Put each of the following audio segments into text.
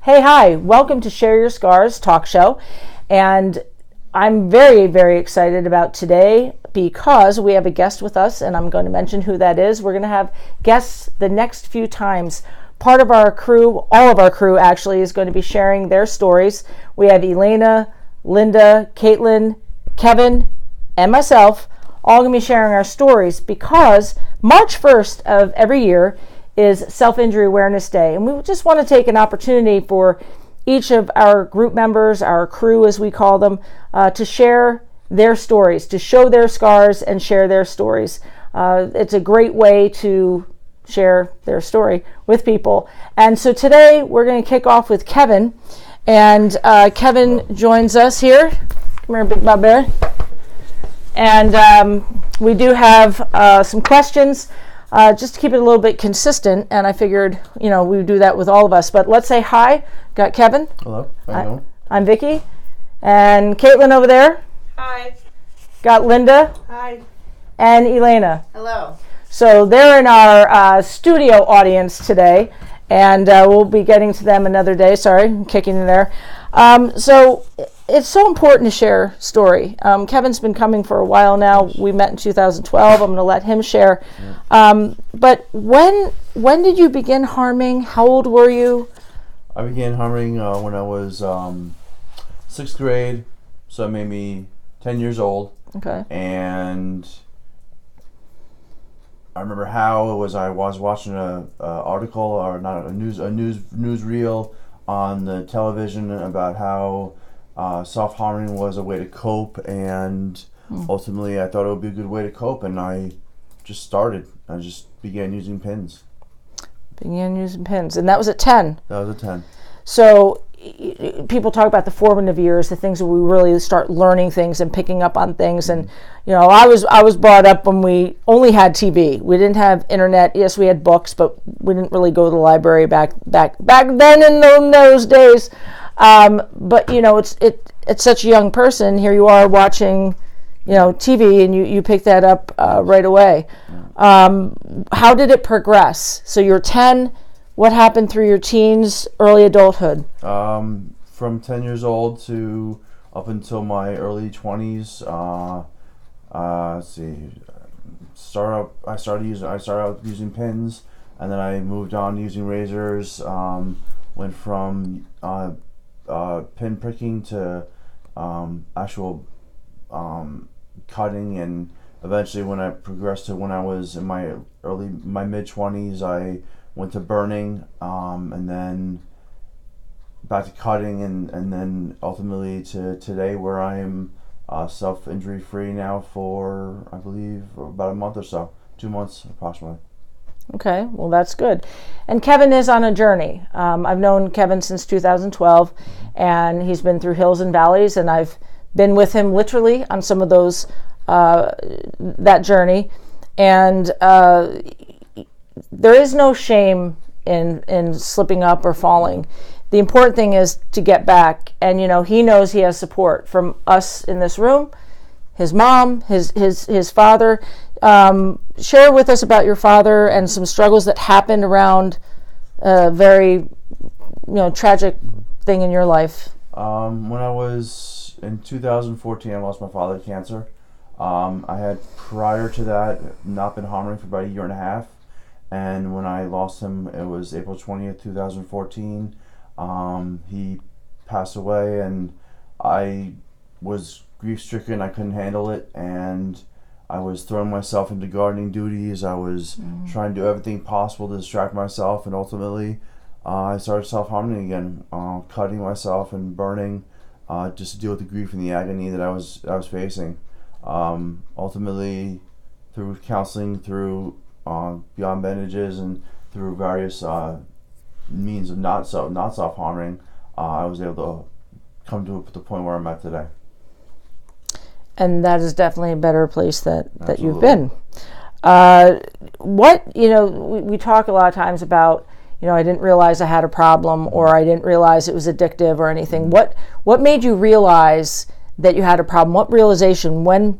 Hey, hi, welcome to Share Your Scars talk show. And I'm very, very excited about today because we have a guest with us, and I'm going to mention who that is. We're going to have guests the next few times. Part of our crew, all of our crew actually, is going to be sharing their stories. We have Elena, Linda, Caitlin, Kevin, and myself all going to be sharing our stories because March 1st of every year is Self-Injury Awareness Day. And we just want to take an opportunity for each of our group members, our crew as we call them, to share their stories, to show their scars and share their stories. It's a great way to share their story with people. And so today we're going to kick off with Kevin. And Kevin joins us here. Come here, Big Bob Bear. And we do have some questions. Just to keep it a little bit consistent, and I figured, we would do that with all of us. But let's say hi. Got Kevin. Hello. How you doing? I'm Vicki. And Caitlin over there. Hi. Got Linda. Hi. And Elena. Hello. So they're in our studio audience today, and we'll be getting to them another day. Sorry, I'm kicking in there. So it's so important to share story. Kevin's been coming for a while now. We met in 2012. I'm going to let him share. But when did you begin harming? How old were you? I began harming when I was 6th grade, so it made me 10 years old. Okay. And I remember how it was. I was watching a article, or not a news reel on the television about how self-harming was a way to cope, and ultimately I thought it would be a good way to cope, and I just began using pins. And that was at 10? That was at 10. So people talk about the formative years, the things where we really start learning things and picking up on things. And I was brought up when we only had TV. We didn't have internet. Yes, we had books, but we didn't really go to the library back then in those days. But it's such a young person. Here you are watching, TV, and you pick that up right away. How did it progress? So you're 10. What happened through your teens, early adulthood? From 10 years old to up until my early 20s. Let's see. I started out using pins, and then I moved on to using razors. Went from pin pricking to actual cutting, and eventually when I progressed to when I was in my mid-20s, I went to burning, and then back to cutting, and then ultimately to today, where I am self-injury free now for, I believe, about a month or so, 2 months approximately. Okay, well that's good. And Kevin is on a journey. I've known Kevin since 2012, and he's been through hills and valleys, and I've been with him literally on some of those, that journey. And there is no shame in slipping up or falling. The important thing is to get back, and he knows he has support from us in this room, his mom, his father. Share with us about your father and some struggles that happened around a very tragic thing in your life. When I was in 2014, I lost my father to cancer. I had, prior to that, not been harming for about a year and a half. And when I lost him, it was April 20th, 2014. He passed away, and I was grief-stricken. I couldn't handle it, and I was throwing myself into gardening duties. I was trying to do everything possible to distract myself, and ultimately I started self-harming again, cutting myself and burning, just to deal with the grief and the agony that I was facing. Ultimately, through counseling, through beyond bandages, and through various means of not self-harming, I was able to come to the point where I'm at today. And that is definitely a better place that you've Absolutely. Been. We talk a lot of times about, I didn't realize I had a problem, or I didn't realize it was addictive or anything. What made you realize that you had a problem? What realization? When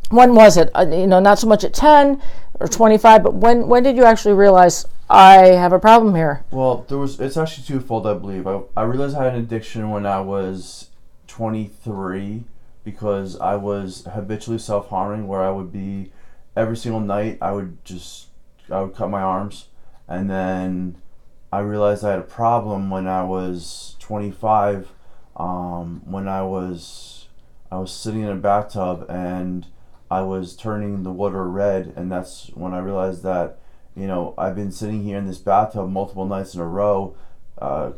was it? Not so much at 10, or 25, but when did you actually realize I have a problem here? Well, it's actually twofold, I believe. I realized I had an addiction when I was 23 because I was habitually self-harming, where I would be every single night I would cut my arms, and then I realized I had a problem when I was 25, when I was sitting in a bathtub and I was turning the water red, and that's when I realized that, I've been sitting here in this bathtub multiple nights in a row,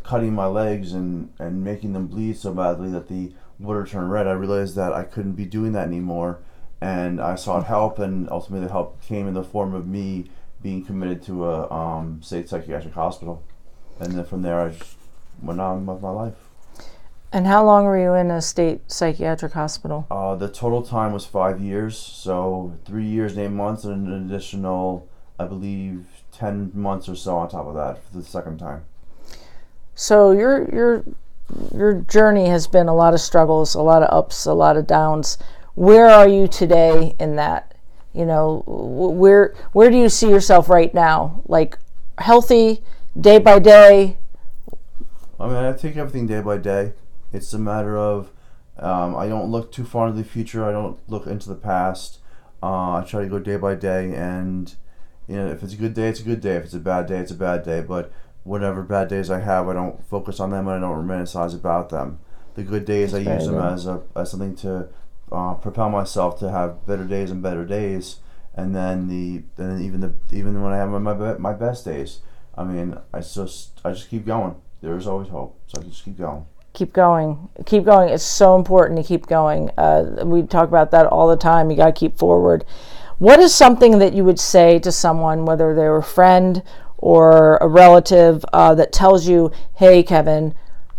cutting my legs and making them bleed so badly that the water turned red. I realized that I couldn't be doing that anymore, and I sought help, and ultimately the help came in the form of me being committed to a state psychiatric hospital. And then from there I just went on with my life. And how long were you in a state psychiatric hospital? The total time was 5 years, so 3 years and 8 months, and an additional, I believe, 10 months or so on top of that for the second time. So your journey has been a lot of struggles, a lot of ups, a lot of downs. Where are you today in that? Where do you see yourself right now? Like healthy, day by day? I mean, I take everything day by day. It's a matter of I don't look too far into the future. I don't look into the past. I try to go day by day, and if it's a good day, it's a good day. If it's a bad day, it's a bad day. But whatever bad days I have, I don't focus on them, and I don't romanticize about them. The good days, I use them as something to propel myself to have better days and better days. And then even when I have my best days, I mean, I just keep going. There is always hope, so I just keep going. Keep going. It's so important to keep going. We talk about that all the time. You got to keep forward. What is something that you would say to someone, whether they're a friend or a relative, that tells you, hey, Kevin,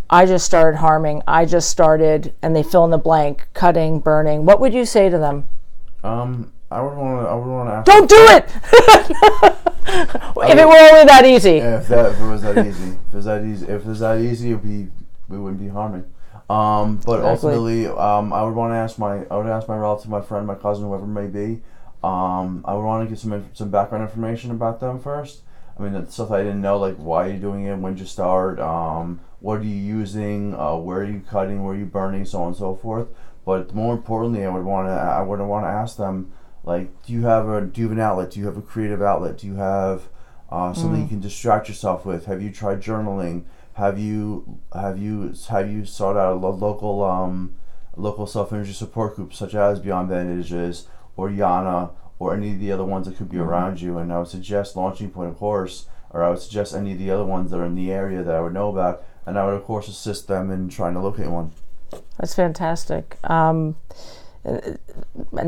I just started harming. I just started, and they fill in the blank, cutting, burning. What would you say to them? I would want to ask. Don't do it! If it were only that easy. Yeah, if it was that easy. If it was that easy, we wouldn't be harming. But exactly. Ultimately, I would ask my relative, my friend, my cousin, whoever it may be. I would want to get some background information about them first. I mean, that's stuff I didn't know, like why are you doing it, when did you start, what are you using, where are you cutting, where are you burning, so on and so forth. But more importantly, I would want to ask them, like, do you have an outlet? Do you have a creative outlet? Do you have something you can distract yourself with? Have you tried journaling? Have you sought out a local self-injury support group such as Beyond Bandages or Yana or any of the other ones that could be around you? And I would suggest Launching Point, of course, or I would suggest any of the other ones that are in the area that I would know about, and I would of course assist them in trying to locate one. That's fantastic. And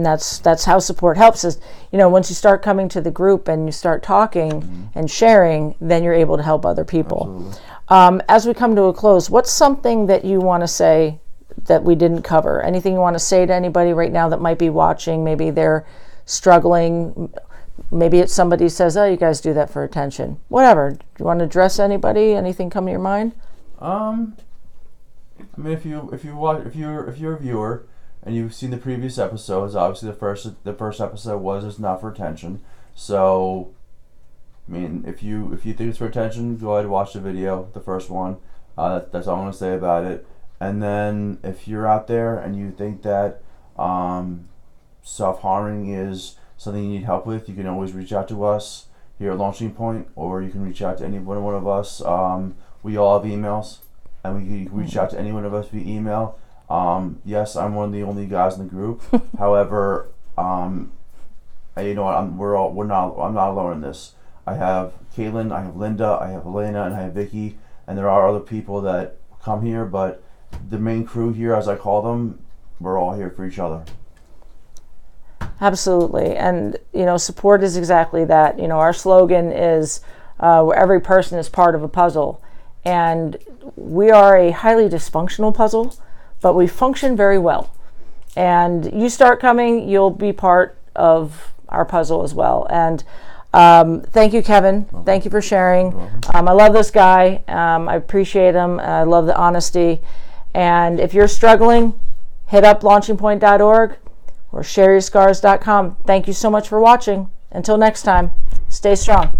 that's how support helps is, once you start coming to the group and you start talking and sharing, then you're able to help other people. As we come to a close, what's something that you want to say that we didn't cover? Anything you want to say to anybody right now that might be watching? Maybe they're struggling. Maybe it's somebody says, oh, you guys do that for attention. Whatever. Do you want to address anybody? Anything come to your mind? I mean, if you're a viewer and you've seen the previous episodes, obviously the first episode was It's Not for Attention. So, I mean, if you think it's for attention, go ahead and watch the video, the first one. That's all I'm going to say about it. And then if you're out there and you think that self-harming is something you need help with, you can always reach out to us here at Launching Point, or you can reach out to any one of us. We all have emails, and you can reach out to any one of us via email. Yes, I'm one of the only guys in the group. However, you know what? I'm not alone in this. I have Caitlin, I have Linda, I have Elena, and I have Vicki, and there are other people that come here, but the main crew here, as I call them, we're all here for each other. Absolutely. And, support is exactly that. Our slogan is where every person is part of a puzzle. And we are a highly dysfunctional puzzle, but we function very well. And you start coming, you'll be part of our puzzle as well. And thank you, Kevin. Thank you for sharing. I love this guy. I appreciate him. I love the honesty. And if you're struggling, hit up launchingpoint.org or shareyourscars.com. Thank you so much for watching. Until next time, stay strong.